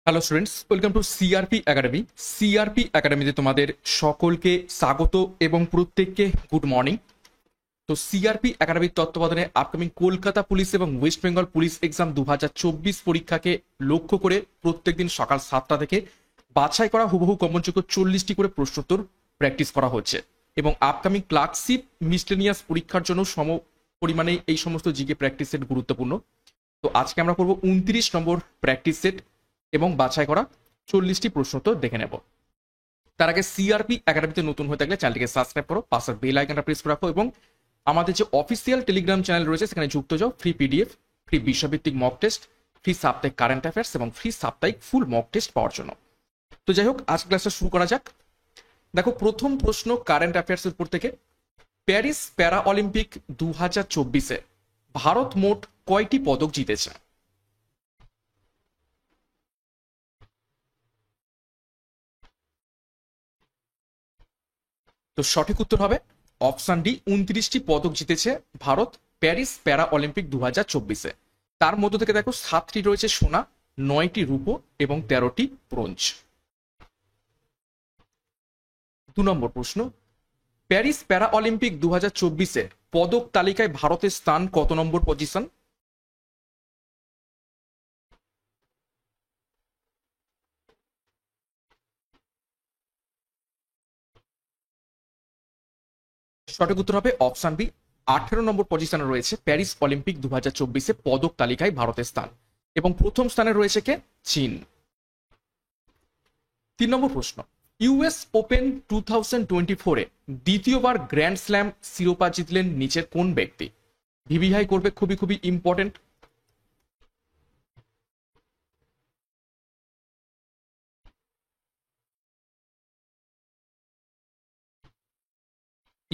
Hello students, welcome to CRP academy. CRP একাডেমিতে তোমাদের সকলকে স্বাগত এবং প্রত্যেককে গুড মর্নিং। তো সিআরপি একাডেমির তত্ত্বাবধানে আপকামিং কলকাতা পুলিশ এবং ওয়েস্ট বেঙ্গল পুলিশ এক্সাম 2024 পরীক্ষাকে লক্ষ্য করে প্রত্যেকদিন সকাল 7টা থেকে বাছাই করা হুবহু কমনযোগ্য 40টি করে প্রশ্নোত্তর প্র্যাকটিস করা হচ্ছে এবং আপকামিং ক্লার্কশিপ মিসলেনিয়াস পরীক্ষার জন্য সম পরিমাণে এই সমস্ত জিকে প্র্যাকটিস সেট গুরুত্বপূর্ণ। তো আজকে আমরা করবো 29 নম্বর প্র্যাকটিস সেট এবং বাছাই করা 40টি প্রশ্নোত্তর দেখে নেব। তার আগে সিআরপি একাডেমিতে নতুন হয়ে থাকলে চ্যানেলটিকে সাবস্ক্রাইব করো, পাশের বেল আইকনটা প্রেস করে রাখো এবং আমাদের যে অফিসিয়াল টেলিগ্রাম চ্যানেল রয়েছে সেখানে যুক্ত যাও। ফ্রি পিডিএফ, ফ্রি বিষয়ভিত্তিক মক টেস্ট, ফ্রি সাপ্তাহিক কারেন্ট অ্যাফেয়ার্স এবং ফ্রি সাপ্তাহিক ফুল মক টেস্ট পাওয়ার জন্য। তো যাই হোক, আজ ক্লাসটা শুরু করা যাক। দেখো, প্রথম প্রশ্ন কারেন্ট অ্যাফেয়ার্সের উপর থেকে। প্যারিস প্যারা অলিম্পিক 2024-এ ভারত মোট কয়টি পদক জিতেছে? তো সঠিক উত্তর হবে অপশন ডি, 29টি পদক জিতেছে ভারত প্যারিস প্যারা অলিম্পিক 2024-এ। তার মধ্য থেকে দেখো 7টি রয়েছে সোনা, 9টি রূপো এবং 13টি ব্রোঞ্জ। 2 নম্বর প্রশ্ন, প্যারিস প্যারা অলিম্পিক 2024-এ পদক তালিকায় ভারতের স্থান কত নম্বর পজিশন? সঠিক উত্তর হবে অপশন বি, 18 নম্বর পজিশনে রয়েছে প্যারিস অলিম্পিক 2024-এ পদক তালিকায় ভারতের স্থান এবং প্রথম স্থানে রয়েছে কে? চীন। 3 নম্বর প্রশ্ন, ইউএস ওপেন 2024-এ দ্বিতীয়বার গ্র্যান্ড স্ল্যাম শিরোপা জিতলেন নিচের কোন ব্যক্তি? ভিভিআই করবে, খুবই খুবই ইম্পর্টেন্ট।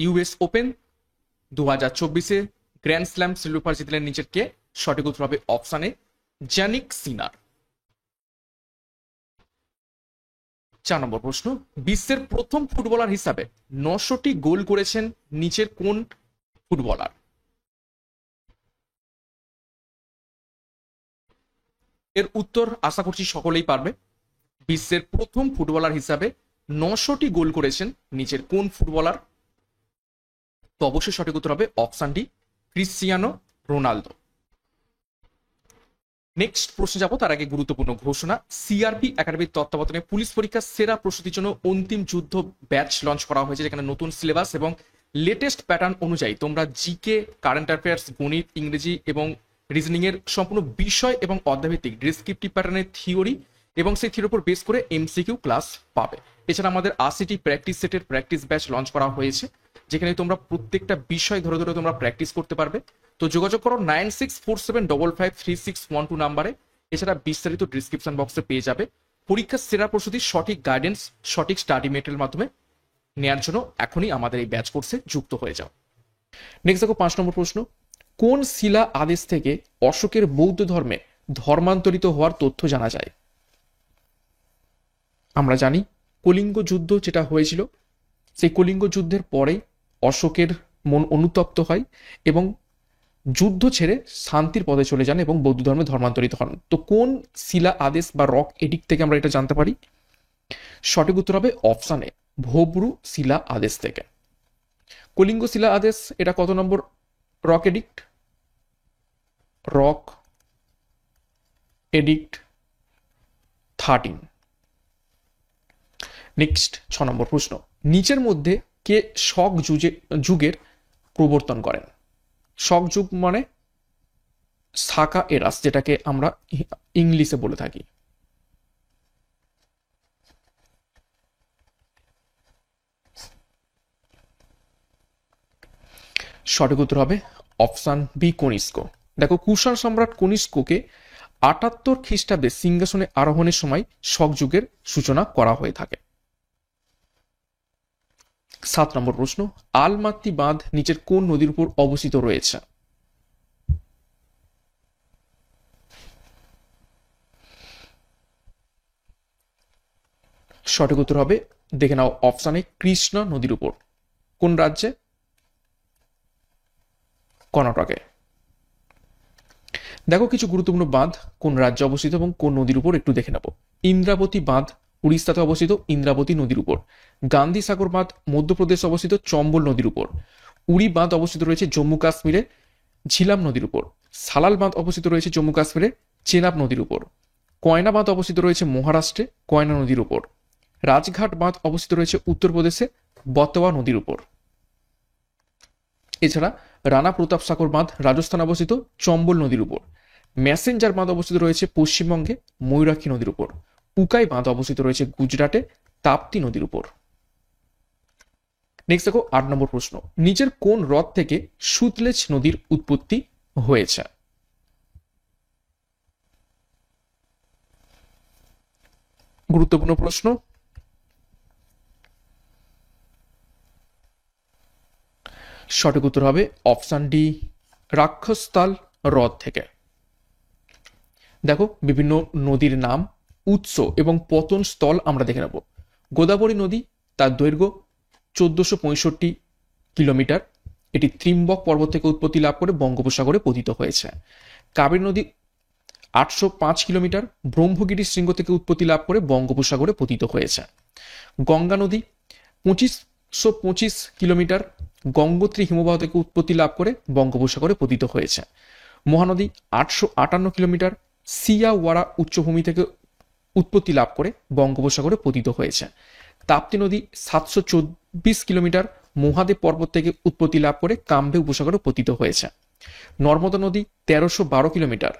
ইউএস ওপেন 2024-এ গ্র্যান্ড স্ল্যাম শিরোপা জিতলেন নিচের কে? সঠিক উত্তর হবে অপশনে জ্যানিক সিনার। 4 নম্বর প্রশ্ন, বিশ্বের প্রথম ফুটবলার হিসাবে 900টি গোল করেছেন নিচের কোন ফুটবলার? এর উত্তর আশা করছি সকলেই পারবে। বিশ্বের প্রথম ফুটবলার হিসাবে 900টি গোল করেছেন নিচের কোন ফুটবলার? তো অবশ্যই সঠিক উত্তর হবে option D, Cristiano Ronaldo. Next প্রশ্ন যাবো, তার আগে গুরুত্বপূর্ণ ঘোষণা। সিআরপি একাডেমির তত্ত্বাবধানে পুলিশ পরীক্ষার সেরা প্রস্তুতির জন্য অন্তিম যুদ্ধ ব্যাচ লঞ্চ করা হয়েছে, যেখানে নতুন সিলেবাস এবং লেটেস্ট প্যাটার্ন অনুযায়ী তোমরা জিকে, কারেন্ট অ্যাফেয়ার্স, গণিত, ইংরেজি এবং রিজনিং এর সম্পূর্ণ বিষয় এবং অধ্যায়ভিত্তিক ডিসক্রিপটিভ প্যাটার্নের থিওরি এবং সেই থিওরির উপর বেস করে এমসিকিউ ক্লাস পাবে। এছাড়া আমাদের 80টি প্র্যাকটিস সেটের প্র্যাকটিস ব্যাচ লঞ্চ করা হয়েছে, যেখানে তোমরা প্রত্যেকটা বিষয় ধরে ধরে তোমরা প্র্যাকটিস করতে পারবে। তো যোগাযোগ করো 9647553612 নাম্বারে। এছাড়া বিস্তারিত ডিসক্রিপশন বক্সে পেয়ে যাবে। পরীক্ষার সেরা প্রস্তুতির সঠিক গাইডেন্স, সঠিক স্টাডি মেটেরিয়াল মাধ্যমে নেওয়ার জন্য এখনই আমাদের এই ব্যাচ কোর্সে যুক্ত হয়ে যাও। নেক্সট দেখো 5 নম্বর প্রশ্ন, কোন শিলা আদেশ থেকে অশোকের বৌদ্ধ ধর্মে ধর্মান্তরিত হওয়ার তথ্য জানা যায়? আমরা জানি কলিঙ্গ যুদ্ধ যেটা হয়েছিল, সেই কলিঙ্গ যুদ্ধের পরেই অশোকের মন অনুতপ্ত হয় এবং যুদ্ধ ছেড়ে শান্তির পথে চলে যান এবং বৌদ্ধ ধর্মে ধর্মান্তরিত হন। তো কোন শিলা আদেশ বা রক এডিক্ট থেকে আমরা এটা জানতে পারি? সঠিক উত্তর হবে অপশানে ভোবরু শিলা আদেশ থেকে। কলিঙ্গ শিলা আদেশ এটা কত নম্বর rock edict? Rock edict 13। Next 6 নম্বর প্রশ্ন, নিচের মধ্যে কে শক যুগের প্রবর্তন করেন? শক যুগ মানে সাকা এরাস, যেটাকে আমরা ইংলিশে বলে থাকি। সঠিক উত্তর হবে অপশন বি, কনিষ্ক। দেখো, কুষাণ সম্রাট কনিষ্ককে 78 খ্রিস্টাব্দে সিংহাসনে আরোহণের সময় শক যুগের সূচনা করা হয়ে থাকে। 7 নম্বর প্রশ্ন, আলমাত্তি বাঁধ নিচের কোন নদীর উপর অবস্থিত রয়েছে? সঠিক উত্তর হবে, দেখে নাও অপশানে কৃষ্ণা নদীর উপর। কোন রাজ্যে? কর্ণাটকে। দেখো কিছু গুরুত্বপূর্ণ বাঁধ কোন রাজ্যে অবস্থিত এবং কোন নদীর উপর একটু দেখে নেব। ইন্দ্রাবতী বাঁধ উড়িষ্যাতে অবস্থিত ইন্দ্রাবতী নদীর উপর। গান্ধী সাগর বাঁধ মধ্যপ্রদেশে অবস্থিত চম্বল নদীর উপর। উড়ি বাঁধ অবস্থিত রয়েছে জম্মু কাশ্মীরে ঝিলাম নদীর উপর। সালাল বাঁধ অবস্থিত রয়েছে জম্মু কাশ্মীরে চেনাব নদীর উপর। কয়না বাঁধ অবস্থিত রয়েছে মহারাষ্ট্রে কয়না নদীর উপর। রাজঘাট বাঁধ অবস্থিত রয়েছে উত্তরপ্রদেশে বতোয়া নদীর উপর। এছাড়া রানা প্রতাপ সাগর বাঁধ রাজস্থান অবস্থিত চম্বল নদীর উপর। ম্যাসেঞ্জার বাঁধ অবস্থিত রয়েছে পশ্চিমবঙ্গে ময়ূরাক্ষী নদীর উপর। উকাই বাঁধ অবস্থিত রয়েছে গুজরাটে তাপ্তি নদীর উপর। নেক্সট দেখো 8 নম্বর প্রশ্ন, নিচের কোন হ্রদ থেকে সুতলেজ নদীর উৎপত্তি হয়েছে? গুরুত্বপূর্ণ প্রশ্ন। সঠিক উত্তর হবে অপশন ডি, রাক্ষসতাল হ্রদ থেকে। দেখো বিভিন্ন নদীর নাম, উৎস এবং পতন স্থল আমরা দেখে নেব। গোদাবরী নদী, তার দৈর্ঘ্য 1465 কিলোমিটার, এটি ত্রিম্বক পর্বত থেকে উৎপত্তি লাভ করে বঙ্গোপসাগরে পতিত হয়েছে। কাবেরী নদী 805 কিলোমিটার, ব্রহ্মগিরি শৃঙ্গ থেকে উৎপত্তি লাভ করে বঙ্গোপসাগরে পতিত হয়েছে। গঙ্গা নদী 2525 কিলোমিটার, গঙ্গোত্রী হিমবাহ থেকে উৎপত্তি লাভ করে বঙ্গোপসাগরে পতিত হয়েছে। মহানদী 858 কিলোমিটার, সিয়াওয়ারা উচ্চভূমি থেকে উৎপত্তি লাভ করে বঙ্গোপসাগরে পতিত হয়েছে। তাপ্তি নদী 724 কিলোমিটার, মহাদেব পর্বত থেকে উৎপত্তি লাভ করে কাম্বে উপসাগরে পতিত হয়েছে। নর্মদা নদী 1312 কিলোমিটার,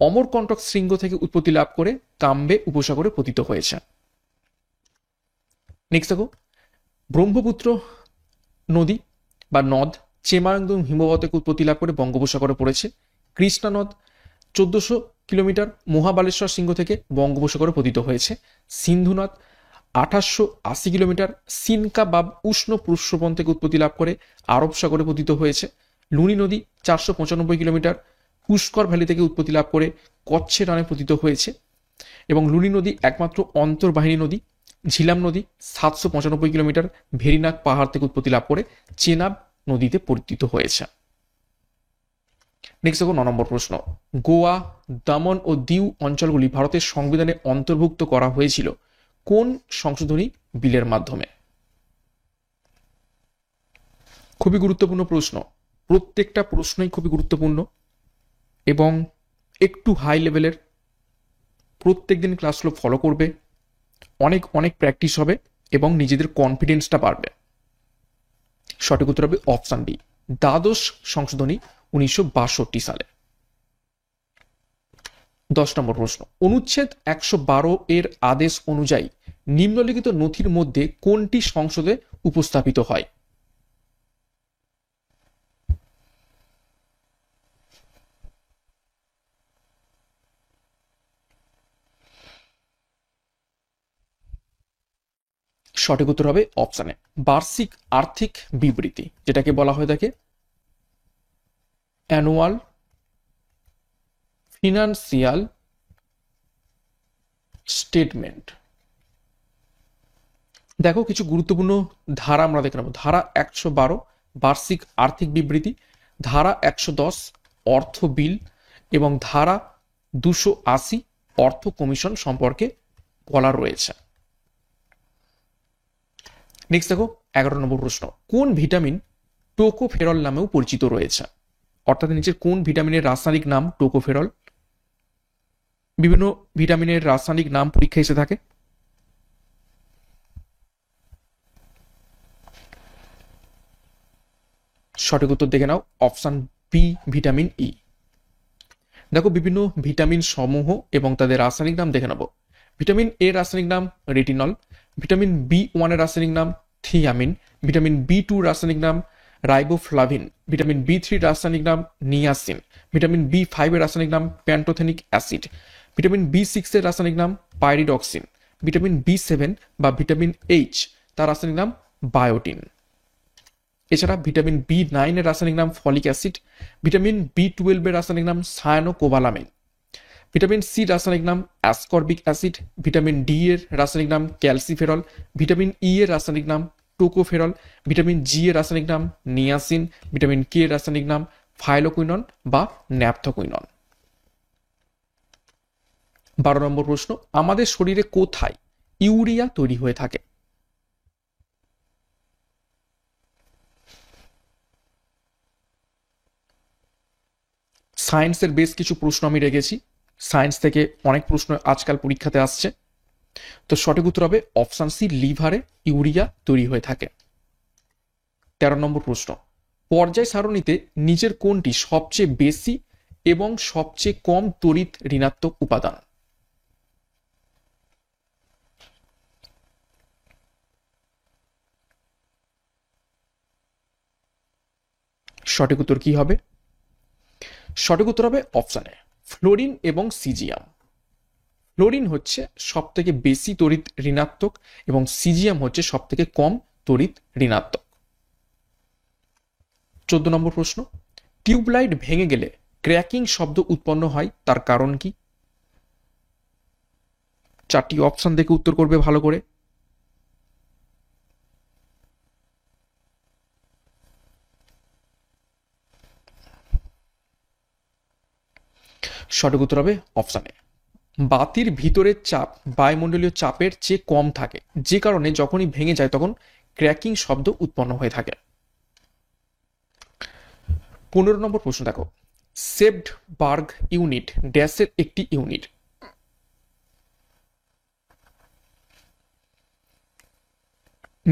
অমরকণ্টক শৃঙ্গ থেকে উৎপত্তি লাভ করে কাম্বে উপসাগরে পতিত হয়েছে। নেক্সট দেখো, ব্রহ্মপুত্র নদী বা নদ চেমাংদুং হিমবাহ থেকে উৎপত্তি লাভ করে বঙ্গোপসাগরে পড়েছে। কৃষ্ণা নদ 1400 কিলোমিটার, মহাবালেশ্বর শৃঙ্গ থেকে বঙ্গোপসাগরে পতিত হয়েছে। সিন্ধু নদ 2880 কিলোমিটার, সিনকা বা উষ্ণ প্রস্রবণ থেকে উৎপত্তি লাভ করে আরব সাগরে পতিত হয়েছে। লুনি নদী 495 কিলোমিটার, পুষ্কর ভ্যালি থেকে উৎপত্তি লাভ করে কচ্ছের রানে পতিত হয়েছে। এবং লুনি নদী একমাত্র অন্তর্বাহিনী নদী। ঝিলাম নদী 795 কিলোমিটার, ভেরিনাগ পাহাড় থেকে উৎপত্তি লাভ করে চেনাব নদীতে পতিত হয়েছে। নেক্সট দেখো 9 নম্বর প্রশ্ন, গোয়া, দমন ও দিউ অঞ্চলগুলি ভারতের সংবিধানে অন্তর্ভুক্ত করা হয়েছিল কোন সংশোধনী বিলের মাধ্যমে? খুবই গুরুত্বপূর্ণ প্রশ্ন, প্রত্যেকটা প্রশ্নই খুবই গুরুত্বপূর্ণ এবং একটু হাই লেভেলের। প্রত্যেকদিন ক্লাসগুলো ফলো করবে, অনেক অনেক প্র্যাকটিস হবে এবং নিজেদের কনফিডেন্সটা বাড়বে। সঠিক উত্তর হবে অপশন ডি, দ্বাদশ সংশোধনী 1962 সালে। 10 নম্বর প্রশ্ন, অনুচ্ছেদ 112 এর আদেশ অনুযায়ী নিম্নলিখিত নথির মধ্যে কোনটি সংসদে উপস্থাপিত হয়? সঠিক উত্তর হবে অপশনে বার্ষিক আর্থিক বিবৃতি, যেটাকে বলা হয়ে থাকে অ্যানুয়াল ফিনান্সিয়াল স্টেটমেন্ট। দেখো কিছু গুরুত্বপূর্ণ ধারা আমরা দেখে নেব। ধারা 112 বার্ষিক আর্থিক বিবৃতি, ধারা 110 অর্থ বিল এবং ধারা 280 অর্থ কমিশন সম্পর্কে বলা রয়েছে। নেক্সট দেখো 11 নম্বর প্রশ্ন, কোন ভিটামিন টোকোফেরল নামেও পরিচিত রয়েছে? অর্থাৎ নিচের কোন ভিটামিনের রাসায়নিক নাম টোকোফেরল? বিভিন্ন ভিটামিনের রাসায়নিক নাম পরীক্ষা এসে থাকে। সঠিক উত্তর দেখে নাও অপশন বি, ভিটামিন ই। দেখো বিভিন্ন ভিটামিন সমূহ এবং তাদের রাসায়নিক নাম দেখে নেব। ভিটামিন এ রাসায়নিক নাম রেটিনল, ভিটামিন বি1 এর রাসায়নিক নাম থিয়ামিন, ভিটামিন বি2 রাসায়নিক নাম রাইবোফ্লাভিন, ভিটামিন বি3 রাসায়নিক নাম নিয়াসিন, ভিটামিন বি5 এর রাসায়নিক নাম প্যান্টোথেনিক অ্যাসিড, ভিটামিন বি6 এর রাসায়নিক নাম পাইরিডক্সিন, ভিটামিন বি7 বা ভিটামিন এইচ তার রাসায়নিক নাম বায়োটিন। এছাড়া ভিটামিন বি9 এর রাসায়নিক নাম ফলিক অ্যাসিড, ভিটামিন বি12 এর রাসায়নিক নাম সায়ানোকোবালামিন, ভিটামিন সি রাসায়নিক নাম অ্যাসকর্বিক অ্যাসিড, ভিটামিন ডি এর রাসায়নিক নাম ক্যালসিফেরল, ভিটামিন ই এর রাসায়নিক নাম টোকোফেরল, ভিটামিন জি এর রাসায়নিক নাম নিয়াসিন, ভিটামিন কে এর রাসায়নিক নাম ফাইলোকুইনন বা ন্যাপথোকুইনন। 12 নম্বর প্রশ্ন, আমাদের শরীরে কোথায় ইউরিয়া তৈরি হয়ে থাকে? সায়েন্সের বেশ কিছু প্রশ্ন আমি রেখেছি, সায়েন্স থেকে অনেক প্রশ্ন আজকাল পরীক্ষাতে আসছে। তো সঠিক উত্তর হবে অপশন সি, লিভারে ইউরিয়া তৈরি হয়ে থাকে। 13 নম্বর প্রশ্ন, পর্যায় সারণীতে নিচের কোনটি সবচেয়ে বেশি এবং সবচেয়ে কম তড়িৎ ঋণাত্মক উপাদান? সঠিক উত্তর কি হবে? সঠিক উত্তর হবে অপশন এ, ফ্লোরিন এবং সিজিয়াম। ফ্লোরিন হচ্ছে সব থেকে বেশি তড়িৎ ঋণাত্মক এবং সিজিয়াম হচ্ছে সব থেকে কম তড়িৎ ঋণাত্মক। 14 নম্বর প্রশ্ন, টিউবলাইট ভেঙে গেলে ক্র্যাকিং শব্দ উৎপন্ন হয়, তার কারণ কি? চারটি অপশন দেখে উত্তর করবে ভালো করে। সঠিক উত্তর হবে অপশন এ, বাতির ভিতরের চাপ বায়ুমণ্ডলীয় চাপের চেয়ে কম থাকে, যে কারণে যখনই ভেঙে যায় তখন ক্র্যাকিং শব্দ উৎপন্ন হয়ে থাকে। 15 নম্বর প্রশ্ন দেখো, সেপ্টবার্গ ইউনিট ড্যাশের একটি ইউনিট।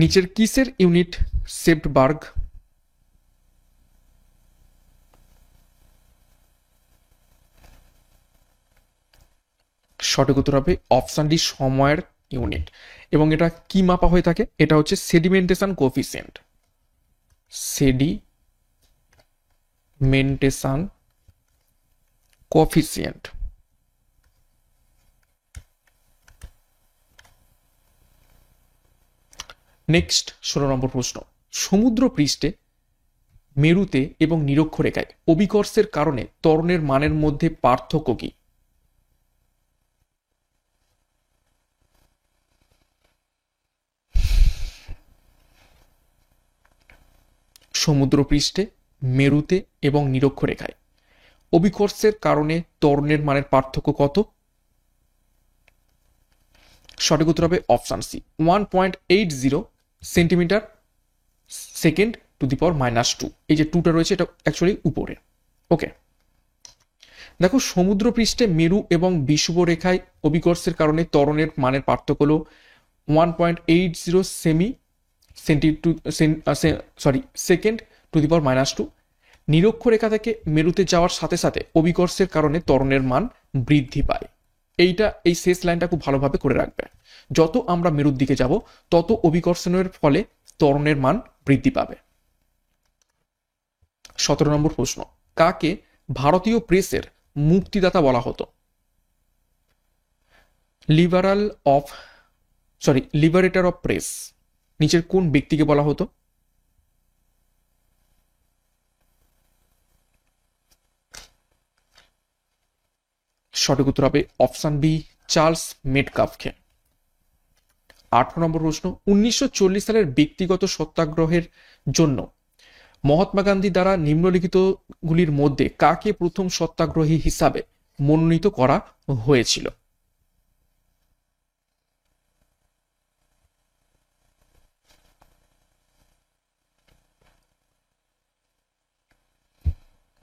নিচের কিসের ইউনিট সেপ্টবার্গ? সঠিক উত্তর হবে অপশন ডি, সময়ের ইউনিট। এবং এটা কি মাপা হয়ে থাকে? এটা হচ্ছে sedimentation coefficient. Sedimentation coefficient. Next 16 নম্বর প্রশ্ন, সমুদ্র পৃষ্ঠে মেরুতে এবং নিরক্ষরেখায় অভিকর্ষের কারণে ত্বরণের মানের মধ্যে পার্থক্য কি? সমুদ্রপৃষ্ঠে, মেরুতে এবং নিরক্ষরেখায় অভিকর্ষের কারণে ত্বরণের মানের পার্থক্য কত? সঠিক উত্তর হবে option C, 1.80 centimetre second to the power -2। এই যে 2টা রয়েছে এটা অ্যাকচুয়ালি উপরে। ওকে, দেখো সমুদ্রপৃষ্ঠে মেরু এবং বিষুবরেখায় অভিকর্ষের কারণে ত্বরণের মানের পার্থক্য হলো 1.80 সেকেন্ড টু দি পাওয়ার -2। নিরক্ষরেখা থেকে মেরুতে যাওয়ার সাথে সাথে অভিকর্ষের কারণে ত্বরণের মান বৃদ্ধি পায়। এই শেষ লাইনটা খুব ভালোভাবে করে রাখবে। যত আমরা মেরুর দিকে যাব তত অভিকর্ষণের ফলে ত্বরণের মান বৃদ্ধি পাবে। 17 নম্বর প্রশ্ন, কাকে ভারতীয় প্রেসের মুক্তিদাতা বলা হতো? লিবারেটর অফ প্রেস নিচের কোন ব্যক্তিকে বলা হতো? সঠিক উত্তর হবে অপশন বি, চার্লস মেটকাফকে। 18 নম্বর প্রশ্ন, 1940 সালের ব্যক্তিগত সত্যাগ্রহের জন্য মহাত্মা গান্ধী দ্বারা নিম্নলিখিতগুলির মধ্যে কাকে প্রথম সত্যাগ্রহী হিসাবে মনোনীত করা হয়েছিল?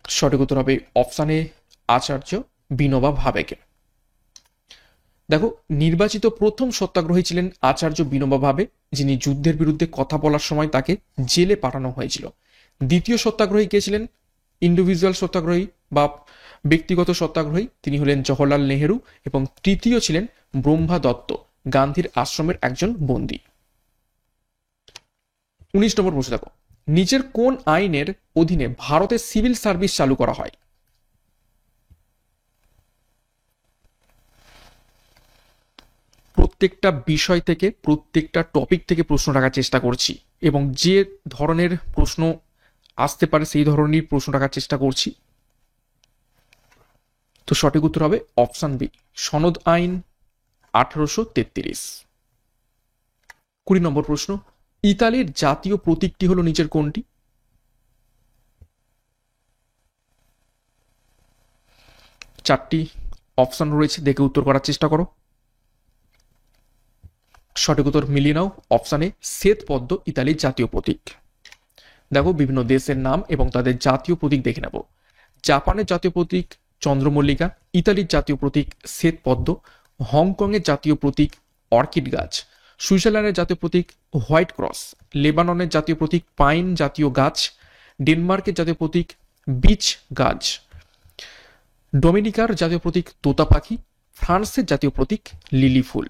সঠিক উত্তর হবে অপশন এ, আচার্য বিনোবা ভাবেকে। দেখো নির্বাচিত প্রথম সত্যাগ্রহী ছিলেন আচার্য বিনোবা ভাবে, যিনি যুদ্ধের বিরুদ্ধে কথা বলার সময় তাকে জেলে পাঠানো হয়েছিল। দ্বিতীয় সত্যাগ্রহী কে ছিলেন? ইন্ডিভিজুয়াল সত্যাগ্রহী বা ব্যক্তিগত সত্যাগ্রহী, তিনি হলেন জওহরলাল নেহেরু। এবং তৃতীয় ছিলেন ব্রহ্মা দত্ত, গান্ধীর আশ্রমের একজন বন্দী। 19 নম্বর প্রশ্ন দেখো, নিচের কোন আইনের অধীনে ভারতের সিভিল সার্ভিস চালু করা হয়? প্রত্যেকটা বিষয় থেকে প্রত্যেকটা টপিক থেকে প্রশ্ন রাখার চেষ্টা করছি এবং যে ধরনের প্রশ্ন আসতে পারে সেই ধরনের প্রশ্ন রাখার চেষ্টা করছি। তো সঠিক উত্তর হবে অপশন বি, সনদ আইন 1833। 20 নম্বর প্রশ্ন, ইতালির জাতীয় প্রতীকটি হলো নিচের কোনটি? চারটি অপশন রয়েছে, দেখে উত্তর করার চেষ্টা করো। সঠিক উত্তর মিলিয়ে নাও। অপশানে শ্বেত পদ্ম ইতালির জাতীয় প্রতীক। দেখো বিভিন্ন দেশের নাম এবং তাদের জাতীয় প্রতীক দেখে নেব। জাপানের জাতীয় প্রতীক চন্দ্রমল্লিকা, ইতালির জাতীয় প্রতীক শ্বেত পদ্ম, হংকংয়ের জাতীয় প্রতীক অর্কিড গাছ, সুইজারল্যান্ডের জাতীয় প্রতীক হোয়াইট ক্রস, লেবাননের জাতীয় প্রতীক পাইন জাতীয় গাছ, ডেনমার্কের জাতীয় প্রতীক বিচ গাছ, ডোমিনিকার জাতীয় প্রতীক তোতা পাখি, ফ্রান্সের জাতীয় প্রতীক লিলি ফুল।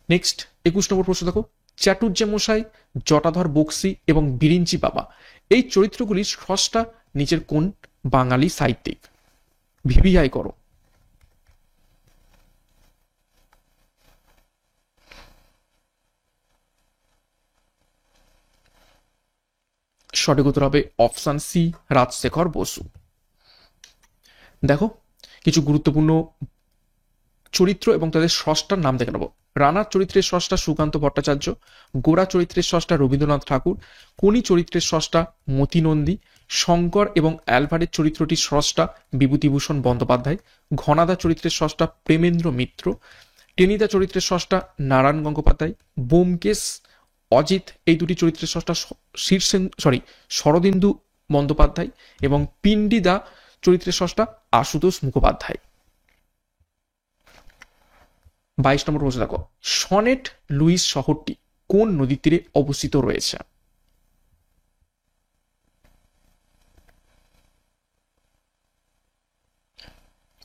নেক্সট 21 নম্বর প্রশ্ন দেখো, চাটুর্যে মশাই, জটাধর বক্সি এবং বিরিঞ্চি বাবা এই চরিত্রগুলির স্রষ্টা নিচের কোন বাঙালি সাহিত্যিক? ভিভিআই করো। সঠিক উত্তর হবে অপশন সি, রাজশেখর বসু। দেখো কিছু গুরুত্বপূর্ণ চরিত্র এবং তাদের স্রষ্টার নাম দেখে নেব। রানার চরিত্রের স্রষ্টা সুকান্ত ভট্টাচার্য, গোরা চরিত্রের স্রষ্টা রবীন্দ্রনাথ ঠাকুর, কোনি চরিত্রের স্রষ্টা মতি নন্দী, শঙ্কর এবং অ্যালভারের চরিত্রটির স্রষ্টা বিভূতিভূষণ বন্দ্যোপাধ্যায়, ঘনাদা চরিত্রের স্রষ্টা প্রেমেন্দ্র মিত্র, টেনিদা চরিত্রের স্রষ্টা নারায়ণ গঙ্গোপাধ্যায়, ব্যোমকেশ অজিত এই দুটি চরিত্রের স্রষ্টা শরদিন্দু বন্দ্যোপাধ্যায় এবং পিন্ডিদা চরিত্রের স্রষ্টা আশুতোষ মুখোপাধ্যায়। 22 নম্বর প্রশ্ন দেখো, সনেট লুইস শহরটি কোন নদীর তীরে অবস্থিত রয়েছে?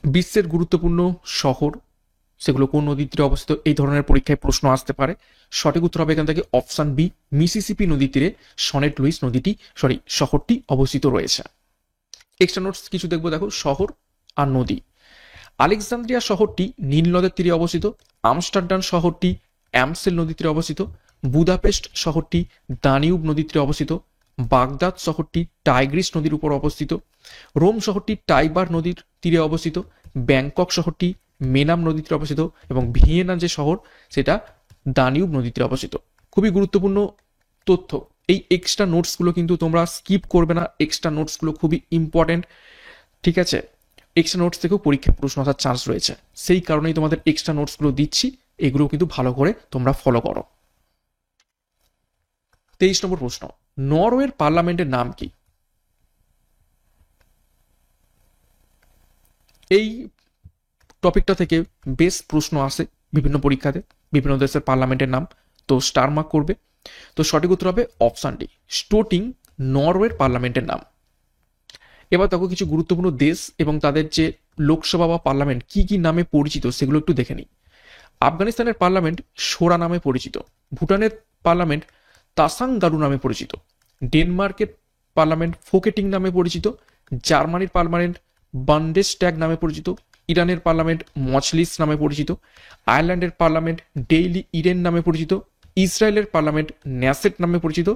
বিশ্বের গুরুত্বপূর্ণ শহর সেগুলো কোন নদীর তীরে অবস্থিত, এই ধরনের পরীক্ষায় প্রশ্ন আসতে পারে। সঠিক উত্তর হবে এখান থেকে অপশন বি, মিসিসিপি নদীর তীরে সনেট লুইস শহরটি অবস্থিত রয়েছে। এক্সট্রা নোটস কিছু দেখবো, দেখো শহর আর নদী। আলেকজান্দ্রিয়া শহরটি নীল নদের তীরে অবস্থিত, আমস্টারডাম শহরটি অ্যামসেল নদীর তীরে অবস্থিত, বুদাপেস্ট শহরটি দানিউব নদীর তীরে অবস্থিত, বাগদাদ শহরটি টাইগ্রিস নদীর উপর অবস্থিত, রোম শহরটি টাইবার নদীর তীরে অবস্থিত, ব্যাংকক শহরটি মেনাম নদীর তীরে অবস্থিত এবং ভিয়েনা যে শহর সেটা দানিউব নদীর তীরে অবস্থিত। খুবই গুরুত্বপূর্ণ তথ্য। এই এক্সট্রা নোটসগুলো কিন্তু তোমরা স্কিপ করবে না, এক্সট্রা নোটসগুলো খুবই ইম্পর্টেন্ট, ঠিক আছে? এক্সট্রা নোটস থেকেও পরীক্ষায় প্রশ্ন আসার চান্স রয়েছে, সেই কারণেই তোমাদের এক্সট্রা নোটসগুলো দিচ্ছি, এগুলো কিন্তু ভালো করে তোমরা ফলো করো। 23 নম্বর প্রশ্ন, নরওয়ের পার্লামেন্টের নাম কি? এই টপিকটা থেকে বেশ প্রশ্ন আসে বিভিন্ন পরীক্ষাতে, বিভিন্ন দেশের পার্লামেন্টের নাম, তো স্টার মার্ক করবে। তো সঠিক উত্তর হবে অপশন ডি, স্টোটিং নরওয়ের পার্লামেন্টের নাম। এবার দেখো কিছু গুরুত্বপূর্ণ দেশ এবং তাদের যে লোকসভা বা পার্লামেন্ট কি কি নামে পরিচিত সেগুলো একটু দেখে নিই। আফগানিস্তানের পার্লামেন্ট সোরা নামে পরিচিত, ভুটানের পার্লামেন্ট তাসাংগারু নামে পরিচিত, ডেনমার্কের পার্লামেন্ট ফোকেটিং নামে পরিচিত, জার্মানির পার্লামেন্ট বান্ডেসট্যাগ নামে পরিচিত, ইরানের পার্লামেন্ট মজলিস নামে পরিচিত, আয়ারল্যান্ডের পার্লামেন্ট ডেইলি ইরেন নামে পরিচিত, ইসরায়েলের পার্লামেন্ট ন্যাসেট নামে পরিচিত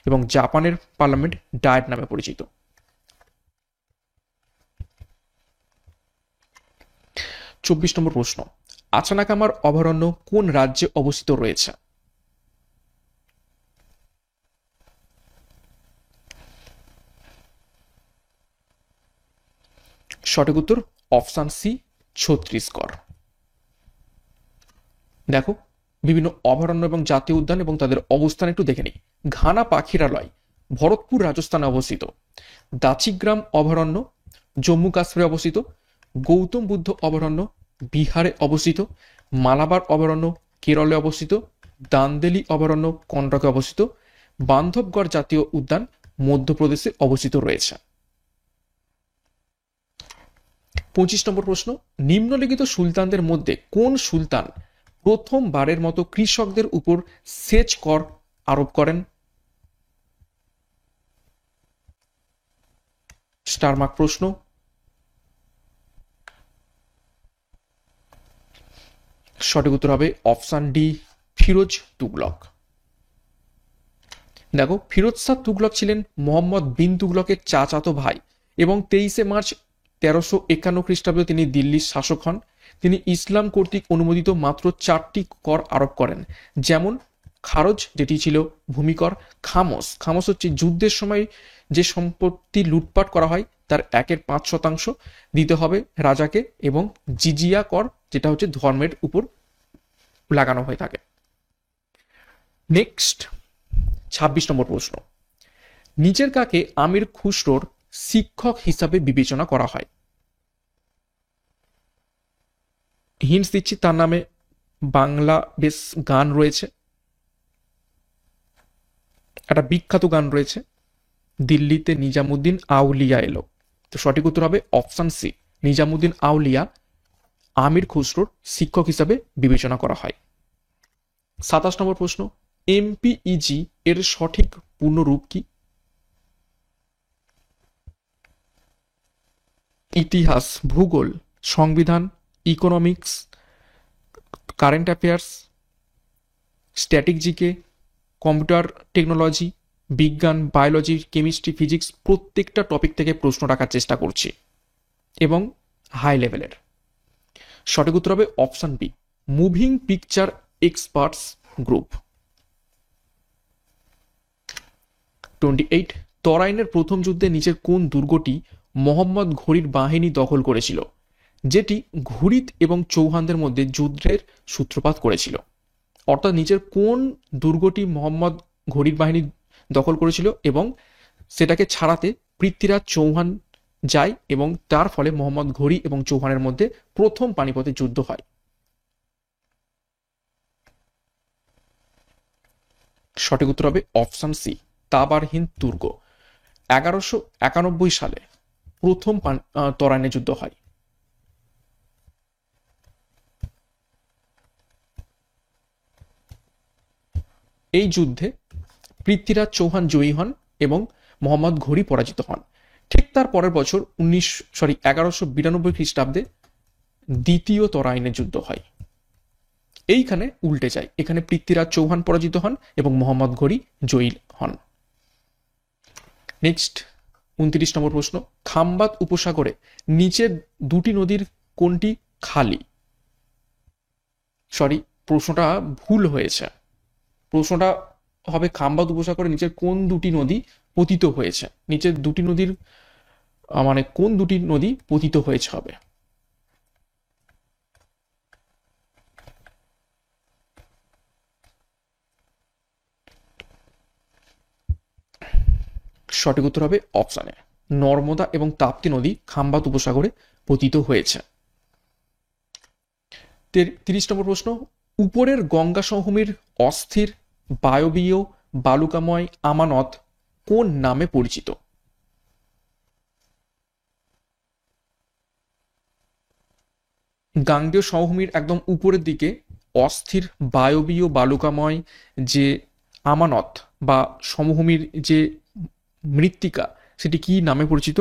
এবং জাপানের পার্লামেন্ট ডায়েট নামে পরিচিত। 24 নম্বর প্রশ্ন, আচানাকামার অভয়ারণ্য কোন রাজ্যে অবস্থিত রয়েছে? সঠিক উত্তর অপশন সি, ছত্তিশগড়। দেখো বিভিন্ন অভয়ারণ্য এবং জাতীয় উদ্যান এবং তাদের অবস্থান একটু দেখে নিই। ঘানা পাখিরালয় ভরতপুর রাজস্থানে অবস্থিত, দাচিগ্রাম অভয়ারণ্য জম্মু কাশ্মীরে অবস্থিত, গৌতম বুদ্ধ অভয়ারণ্য বিহারে অবস্থিত, মালাবার অভয়ারণ্য কেরলে অবস্থিত, দান্দেলি অভয়ারণ্য কর্ণাটকে অবস্থিত, বান্ধবগড় জাতীয় উদ্যান মধ্যপ্রদেশে অবস্থিত রয়েছে। 25 নম্বর প্রশ্ন, নিম্নলিখিত সুলতানদের মধ্যে কোন সুলতান প্রথমবারের মতো কৃষকদের উপর সেচ কর আরোপ করেন? স্টার মার্ক প্রশ্ন। সঠিক উত্তর হবে অপশন ডি, ফিরোজ তুগলক। দেখো ফিরোজ শাহ তুগলক ছিলেন মোহাম্মদ বিন তুগলকের চাচাতো ভাই এবং 23 মার্চ 1351 খ্রিস্টাব্দে তিনি দিল্লির শাসক হন। তিনি ইসলাম কর্তৃক অনুমোদিত মাত্র 4টি কর আরোপ করেন, যেমন খারজ যেটি ছিল ভূমিকর, খামোস হচ্ছে যুদ্ধের সময় যে সম্পত্তি লুটপাট করা হয় তার 1/5% দিতে হবে রাজাকে, এবং জিজিয়া কর, যেটা হচ্ছে ধর্মের উপর লাগানো হয়ে থাকে। নেক্সট 26 নম্বর প্রশ্ন, নিচের কাকে আমির খুসরোর শিক্ষক হিসাবে বিবেচনা করা হয়? হিন্টস দিচ্ছি, তার নামে বাংলা বেশ গান রয়েছে, একটা বিখ্যাত গান রয়েছে, দিল্লিতে নিজামুদ্দিন আউলিয়া এলো। তো সঠিক উত্তর হবে অপশন সি, নিজামুদ্দিন আউলিয়া আমির খুসরোর শিক্ষক হিসাবে বিবেচনা করা হয়। 27 নম্বর প্রশ্ন, এমপিইজি এর সঠিক পূর্ণরূপ কি? ইতিহাস, ভূগোল, সংবিধান, economics, current affairs, static GK, computer technology, বিজ্ঞান, বায়োলজি, কেমিস্ট্রি, ফিজিক্স, প্রত্যেকটা টপিক থেকে প্রশ্ন রাখার চেষ্টা করছি এবং হাই লেভেলের। সঠিক উত্তর হবে option B, moving picture experts group. 28, তরাইনের প্রথম যুদ্ধে নিচের কোন দুর্গটি মোহাম্মদ ঘুরির বাহিনী দখল করেছিল, যেটি ঘুরিদ এবং চৌহানদের মধ্যে যুদ্ধের সূত্রপাত করেছিল? অর্থাৎ নিচের কোন দুর্গটি মোহাম্মদ ঘুরির বাহিনী দখল করেছিল এবং সেটাকে ছাড়াতে পৃথ্বীরাজ চৌহান যায় এবং তার ফলে মোহাম্মদ ঘুরি এবং চৌহানের মধ্যে প্রথম পানিপথের যুদ্ধ হয়? সঠিক উত্তর হবে অপশন সি, তাবার হিন্দ দুর্গ। 1191 সালে প্রথম তরাইনের যুদ্ধ হয়। এই যুদ্ধে পৃথ্বীরাজ চৌহান জয়ী হন এবং মোহাম্মদ ঘুরি পরাজিত হন। ঠিক তার পরের বছর 1192 খ্রিস্টাব্দে দ্বিতীয় তরাইনের যুদ্ধ হয়। এইখানে উল্টে যায়, এখানে পৃথ্বীরাজ চৌহান পরাজিত হন এবং মোহাম্মদ ঘুরি জয়ী হন। নেক্সট 29 নম্বর প্রশ্ন, খাম্বাত উপসাগরে নিচের দুটি নদীর কোনটি খালি? সরি, প্রশ্নটা ভুল হয়েছে, প্রশ্নটা হবে খাম্বাত উপসাগরে নিচের কোন দুটি নদী পতিত হয়েছে, নিচের দুটি নদীর মানে কোন দুটি নদী পতিত হয়েছে হবে। সঠিক উত্তর হবে অপশানে নর্মদা এবং তাপ্তি নদী খাম্বাত উপসাগরে পতিত হয়েছে। 30 নম্বর প্রশ্ন, উপরের গঙ্গা সমভূমির অস্থির বায়বীয় বালুকাময় আমানত কোন নামে পরিচিত? গাঙ্গেয় সমভূমির একদম উপরের দিকে অস্থির বায়বীয় বালুকাময় যে আমানত বা সমভূমির যে মৃত্তিকা, সেটি কি নামে পরিচিত?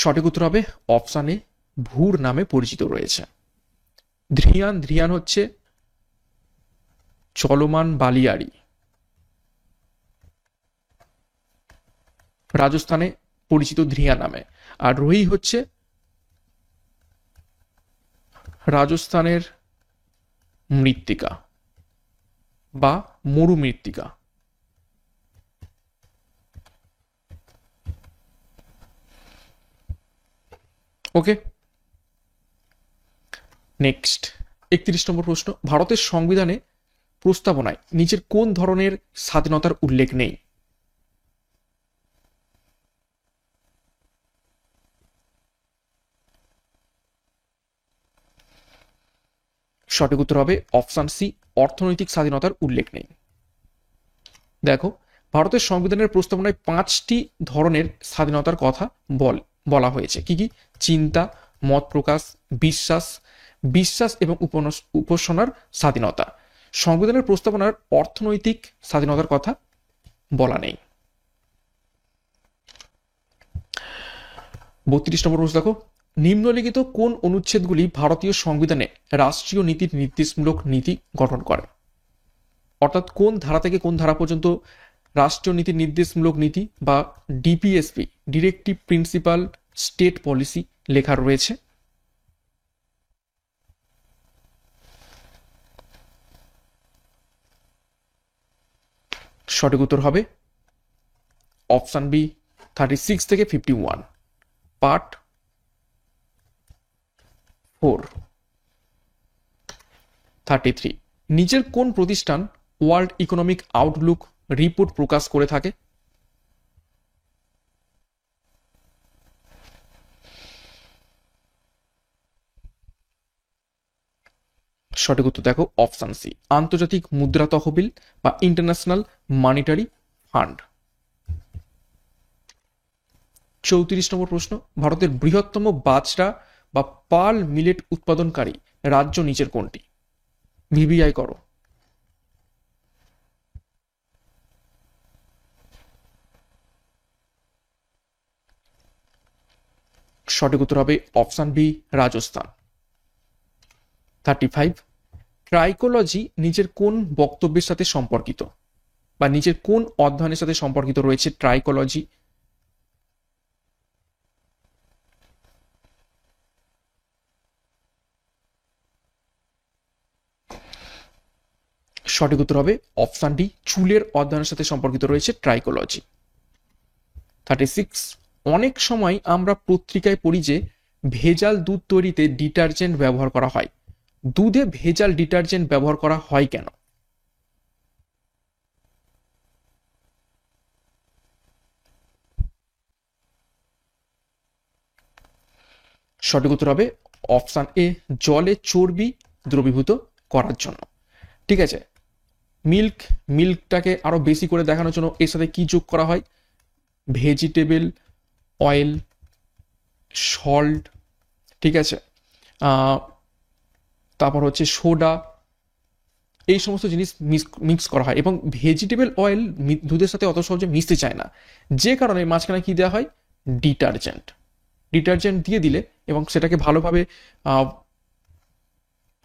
সঠিক উত্তর হবে অপশানে ভূর নামে পরিচিত রয়েছে। ধ্রিয়ান, ধ্রিয়ান হচ্ছে চলমান বালিয়াড়ি, রাজস্থানে পরিচিত ধ্রিয়া নামে। আর রোহি হচ্ছে রাজস্থানের মৃত্তিকা বা মরু মৃত্তিকা। ওকে, নেক্সট 31 নম্বর প্রশ্ন, ভারতের সংবিধানে প্রস্তাবনায় নিচের কোন ধরনের স্বাধীনতার উল্লেখ নেই? সঠিক উত্তর হবে অপশন সি, অর্থনৈতিক স্বাধীনতার উল্লেখ নেই। দেখো, ভারতের সংবিধানের প্রস্তাবনায় 5টি ধরনের স্বাধীনতার কথা বলা হয়েছে। কি কি? চিন্তা, মত প্রকাশ, বিশ্বাস এবং উপাসনার স্বাধীনতা। সংবিধানের প্রস্তাবনার অর্থনৈতিক স্বাধীনতার কথা বলা নেই। 32 নম্বর প্রশ্ন দেখো, নিম্নলিখিত কোন অনুচ্ছেদগুলি ভারতীয় সংবিধানে রাষ্ট্রীয় নীতির নির্দেশমূলক নীতি গঠন করে? অর্থাৎ কোন ধারা থেকে কোন ধারা পর্যন্ত রাষ্ট্রীয় নীতির নির্দেশমূলক নীতি বা DPSP, directive principal state policy লেখা রয়েছে? সঠিক উত্তর হবে অপশন বি, 36 থেকে 51। পার্ট 4। 33, নিজের কোন প্রতিষ্ঠান ওয়ার্ল্ড ইকোনমিক আউটলুক রিপোর্ট প্রকাশ করে থাকে? সঠিক উত্তর দেখো অপশন সি, আন্তর্জাতিক মুদ্রা তহবিল বা ইন্টারন্যাশনাল মনিটারি ফান্ড। 34 নম্বর প্রশ্ন, ভারতের বৃহত্তম বাজরা বা পাল মিলেট উৎপাদনকারী রাজ্য নিচের কোনটি? ভিভিআই করো। সঠিক উত্তর হবে অপশন বি, রাজস্থান। 35, ট্রাইকোলজি নিজের কোন বক্তব্যের সাথে সম্পর্কিত বা নিজের কোন অধ্যয়নের সাথে সম্পর্কিত রয়েছে ট্রাইকোলজি? সঠিক উত্তর হবে অপশন ডি, চুলের অধ্যয়নের সাথে সম্পর্কিত রয়েছে ট্রাইকোলজি। 36, অনেক সময় আমরা পত্রিকায় পড়ি যে ভেজাল দুধ তৈরিতে ডিটারজেন্ট ব্যবহার করা হয়। দুধে ভেজাল ডিটারজেন্ট ব্যবহার করা হয় কেন? সঠিক উত্তর হবে অপশন এ, জলে চর্বি দ্রবীভূত করার জন্য। ঠিক আছে, মিল্কটাকে আরো বেশি করে দেখানোর জন্য এর সাথে কি যোগ করা হয়? ভেজিটেবল অয়েল, সল্ট, ঠিক আছে, তারপর হচ্ছে সোডা, এই সমস্ত জিনিস মিক্স করা হয় এবং ভেজিটেবল অয়েল দুধের সাথে অত সহজে মিশতে চায় না, যে কারণে মাঝখানে কি দেওয়া হয়? ডিটারজেন্ট। ডিটারজেন্ট দিয়ে দিলে এবং সেটাকে ভালোভাবে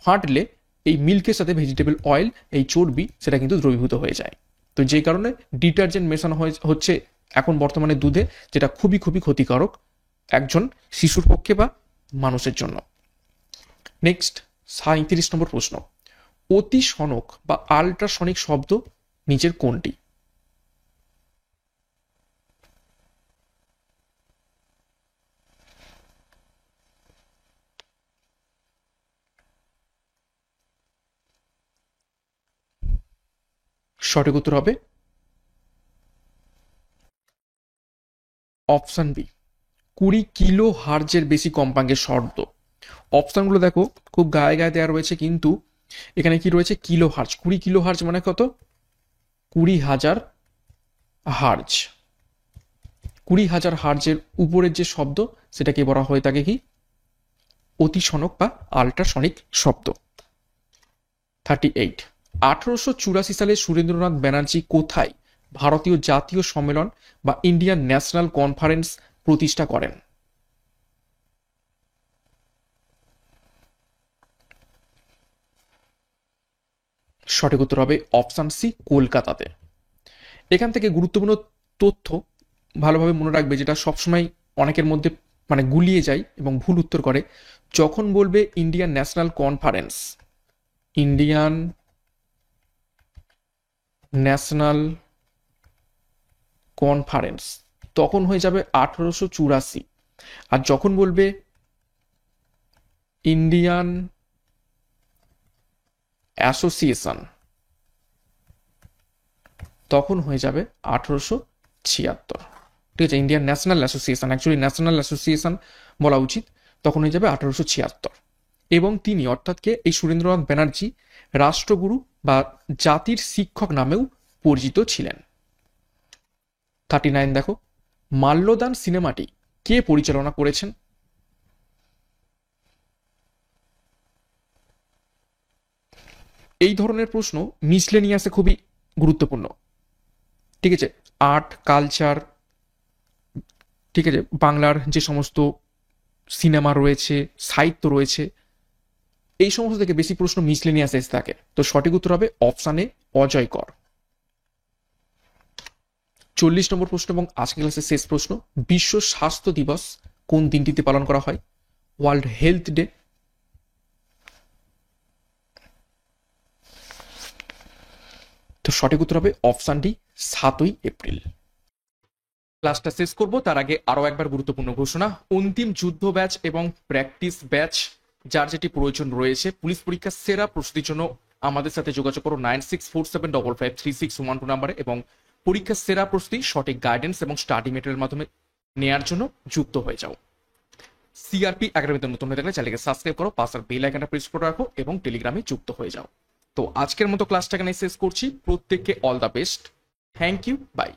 ফাটলে এই মিল্কের সাথে ভেজিটেবল অয়েল, এই চর্বি, সেটা কিন্তু দ্রবীভূত হয়ে যায়। তো যে কারণে ডিটারজেন্ট মেশানো হচ্ছে এখন বর্তমানে দুধে, যেটা খুবই খুবই ক্ষতিকারক একজন শিশুর পক্ষে বা মানুষের জন্য। নেক্সট 37 নম্বর প্রশ্ন, অতিসনক বা আল্ট্রাসনিক শব্দ নিচের কোনটি? সঠিক উত্তর হবে অপশন বি, 20 কিলো হার্জের বেশি কম্পাঙ্কের শব্দ। অপশনগুলো দেখো খুব গায়ে গায়ে দেওয়া রয়েছে, কিন্তু এখানে কি রয়েছে? Kilo hertz. 20 কিলো হার্জ মানে কত? 20,000 হার্জ। 20,000 হার্জের উপরের যে শব্দ, সেটাকে বলা হয়ে থাকে কি? অতিসনক বা আল্ট্রাসনিক শব্দ। 38, 1884 সালে সুরেন্দ্রনাথ ব্যানার্জি কোথায় ভারতীয় জাতীয় সম্মেলন বা ইন্ডিয়ান ন্যাশনাল কনফারেন্স প্রতিষ্ঠা করেন? সঠিক উত্তর হবে অপশন সি, কলকাতাতে। এখান থেকে গুরুত্বপূর্ণ তথ্য ভালোভাবে মনে রাখবে, যেটা সবসময় অনেকের মধ্যে মানে গুলিয়ে যায় এবং ভুল উত্তর করে। যখন বলবে Indian national conference, Indian national conference, তখন হয়ে যাবে 1884। আর যখন বলবে ইন্ডিয়ান অ্যাসোসিয়েশন, তখন হয়ে যাবে 1876। ঠিক আছে, Indian national association, actually national association বলা উচিত, তখন হয়ে যাবে 1876। এবং তিনি অর্থাৎ কে? এই সুরেন্দ্রনাথ ব্যানার্জি রাষ্ট্রগুরু বা জাতির শিক্ষক নামেও পরিচিত ছিলেন। 39 দেখো, মাল্যদান সিনেমাটি কে পরিচালনা করেছেন? এই ধরনের প্রশ্ন মিসলেনিয়াসে খুবই গুরুত্বপূর্ণ। ঠিক আছে, আর্ট কালচার, ঠিক আছে, বাংলার যে সমস্ত সিনেমা রয়েছে, সাহিত্য রয়েছে, এই সমস্ত থেকে বেশি প্রশ্ন মিসলেনিয়াস এসে থাকে। তো সঠিক উত্তর হবে অপশানে অজয় কর। 40 নম্বর প্রশ্ন এবং আজকের ক্লাসের শেষ প্রশ্ন, বিশ্ব স্বাস্থ্য দিবস কোন দিনটিতে পালন করা হয়? World health day. তো সঠিক উত্তর হবে অপশন ডি, 7ই এপ্রিল। ক্লাসটা শেষ করব তার আগে আরো একবার গুরুত্বপূর্ণ ঘোষণা, অন্তিম যুদ্ধ ব্যাচ এবং প্র্যাকটিস ব্যাচ যার যেটি প্রয়োজন রয়েছে পুলিশ পরীক্ষার সেরা প্রস্তুতির জন্য আমাদের সাথে যোগাযোগ করো 9647553612 নাম্বারে, এবং পরীক্ষার সেরা প্রস্তুতি, সঠিক গাইডেন্স এবং স্টাডি মেটেরিয়াল মাধ্যমে নেয়ার জন্য যুক্ত হয়ে যাও। সিআরপি একাডেমিতে নতুন হয়ে থাকলে চ্যানেলকে সাবস্ক্রাইব করো, পাশের বেল আইকনটা প্রেস করে রাখো এবং টেলিগ্রামে যুক্ত হয়ে যাও। তো আজকের মতো ক্লাসটা এখানে শেষ করছি। প্রত্যেককে all the best. Thank you, by.